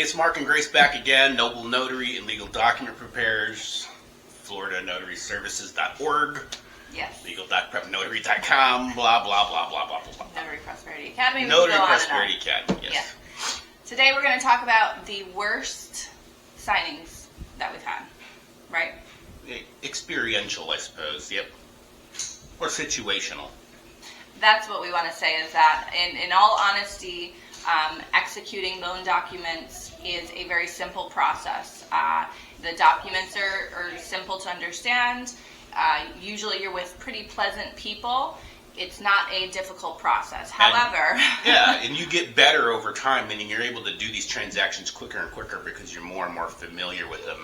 it's Mark and Grace back again. Noble Notary and Legal Document Preparers, FloridaNotaryServices.org. Yes. Legal.prepnotary.com, blah, blah, blah, blah, blah, blah. Notary Prosperity Academy. Notary Prosperity Academy, yes. Yeah. Today we're going to talk about the worst signings that we've had, right? Experiential, I suppose, yep. Or situational. That's what we want to say, is that in all honesty, executing loan documents is a very simple process. The documents are simple to understand. Usually you're with pretty pleasant people. It's not a difficult process. However... Yeah, and you get better over time, meaning you're able to do these transactions quicker and quicker because you're more and more familiar with them.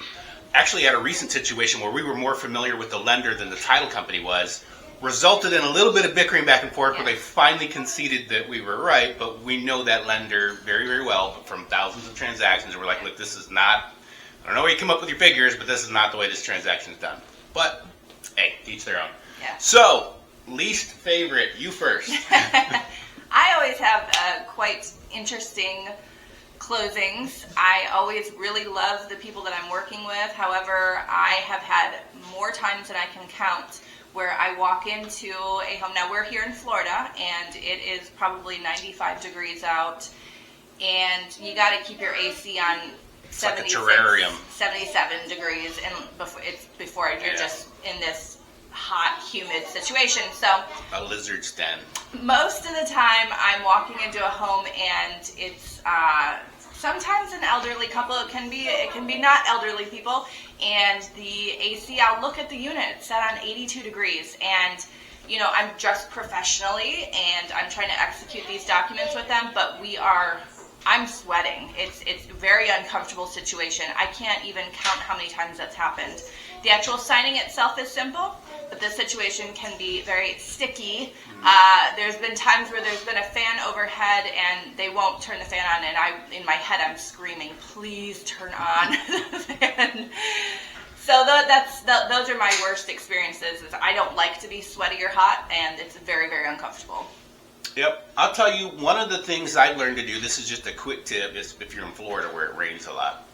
Actually, had a recent situation where we were more familiar with the lender than the title company was. Resulted in a little bit of bickering back and forth, where they finally conceded that we were right, but we know that lender very, very well from thousands of transactions. We're like, look, this is not, I don't know where you come up with your figures, but this is not the way this transaction is done. But, hey, each their own. Yeah. So, least favorite, you first. I always have quite interesting closings. I always really love the people that I'm working with. However, I have had more times than I can count where I walk into a home. Now, we're here in Florida, and it is probably 95 degrees out, and you got to keep your AC on 77 degrees, and before you're just in this hot, humid situation. So a lizard's den. Most of the time, I'm walking into a home, and it's sometimes an elderly couple. It can be not elderly people, and the AC, I'll look at the unit, it's set on 82 degrees, and I'm dressed professionally, and I'm trying to execute these documents with them, but I'm sweating. It's a very uncomfortable situation. I can't even count how many times that's happened. The actual signing itself is simple, but the situation can be very sticky. There's been times where there's been a fan overhead and they won't turn the fan on, and in my head I'm screaming, please turn on the fan. So those are my worst experiences. Is I don't like to be sweaty or hot, and it's very, very uncomfortable. Yep. I'll tell you, one of the things I learned to do, this is just a quick tip, is if you're in Florida where it rains a lot,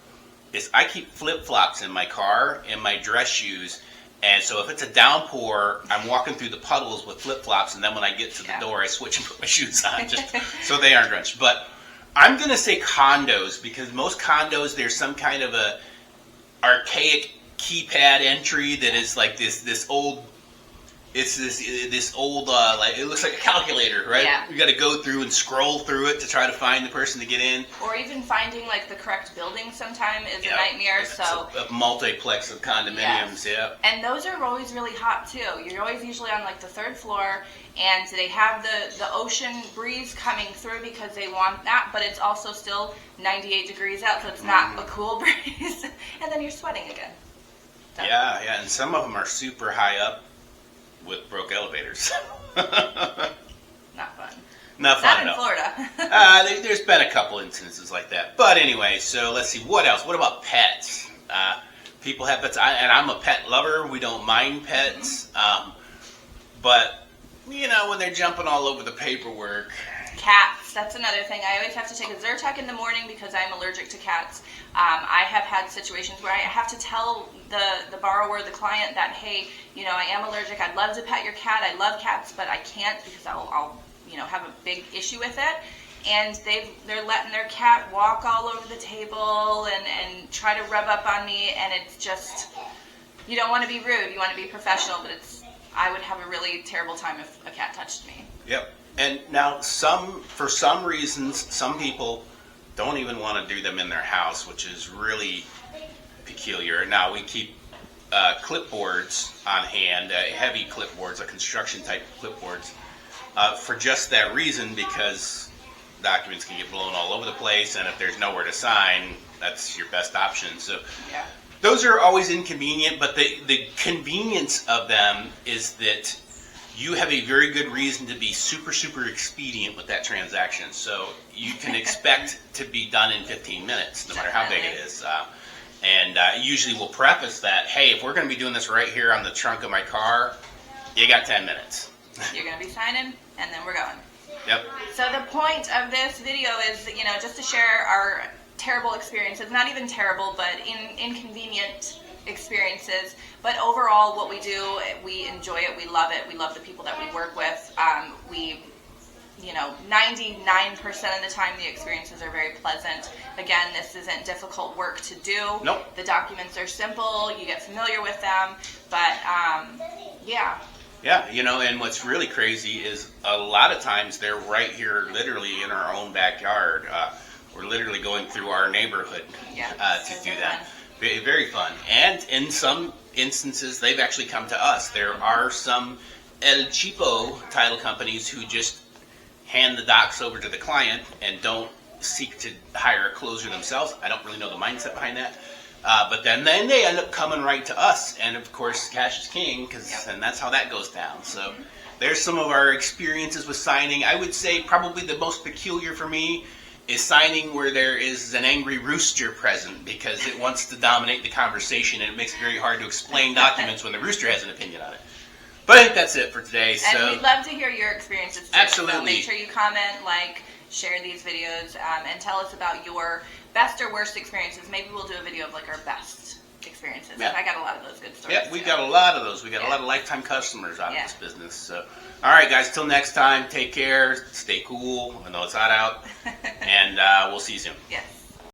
is I keep flip-flops in my car and my dress shoes. And so if it's a downpour, I'm walking through the puddles with flip-flops, and then when I get to the door, I switch and put my shoes on just so they aren't drenched. But I'm going to say condos, because most condos, there's some kind of a archaic keypad entry that is like this old... It's this old, like, it looks like a calculator, right? Yeah. You got to go through and scroll through it to try to find the person to get in. Or even finding, like, the correct building sometime is a nightmare. It's so a multiplex of condominiums, And those are always really hot, too. You're always usually on, like, the third floor, and they have the ocean breeze coming through because they want that, but it's also still 98 degrees out, so it's not a cool breeze. And then you're sweating again. So. Yeah, and some of them are super high up with broke elevators. Not fun. Not fun in enough. Florida. There's been a couple instances like that. But anyway, so let's see. What else? What about pets? People have pets. And I'm a pet lover. We don't mind pets. But, when they're jumping all over the paperwork. Cats. That's another thing. I always have to take a Zyrtec in the morning because I'm allergic to cats. I have had situations where I have to tell the borrower, the client, that, hey, I am allergic. I'd love to pet your cat. I love cats, but I can't because I'll have a big issue with it. And they're letting their cat walk all over the table and try to rub up on me, and it's just, you don't want to be rude. You want to be professional, but I would have a really terrible time if a cat touched me. Yep. And now for some reasons, some people don't even want to do them in their house, which is really peculiar. Now, we keep clipboards on hand, heavy clipboards, construction type clipboards, for just that reason, because documents can get blown all over the place, and if there's nowhere to sign, that's your best option. So those are always inconvenient, but the convenience of them is that you have a very good reason to be super, super expedient with that transaction. So you can expect to be done in 15 minutes, no matter how big it is. And usually we'll preface that, hey, if we're going to be doing this right here on the trunk of my car, you got 10 minutes. You're going to be signing, and then we're going. Yep. So the point of this video is, just to share our terrible experiences, not even terrible, but inconvenient experiences. But overall, what we do, we enjoy it, we love it, we love the people that we work with. 99% of the time the experiences are very pleasant. Again, this isn't difficult work to do. Nope. The documents are simple, you get familiar with them, but yeah. Yeah, and what's really crazy is a lot of times they're right here literally in our own backyard. We're literally going through our neighborhood to do that. Very, very fun. And in some instances, they've actually come to us. There are some El Cheapo title companies who just hand the docs over to the client and don't seek to hire a closer themselves. I don't really know the mindset behind that. But then they end up coming right to us. And of course, cash is king, and that's how that goes down. So there's some of our experiences with signing. I would say probably the most peculiar for me is signing where there is an angry rooster present, because it wants to dominate the conversation, and it makes it very hard to explain documents when the rooster has an opinion on it. But I think that's it for today. So, and we'd love to hear your experiences too. Absolutely. So make sure you comment, like, share these videos, and tell us about your best or worst experiences. Maybe we'll do a video of like our best experiences. Yeah. I got a lot of those good stories. Yeah, we've got a lot of those. We got a lot of lifetime customers out of this business. So, all right, guys, till next time, take care, stay cool. I know it's hot out, and we'll see you soon. Yes.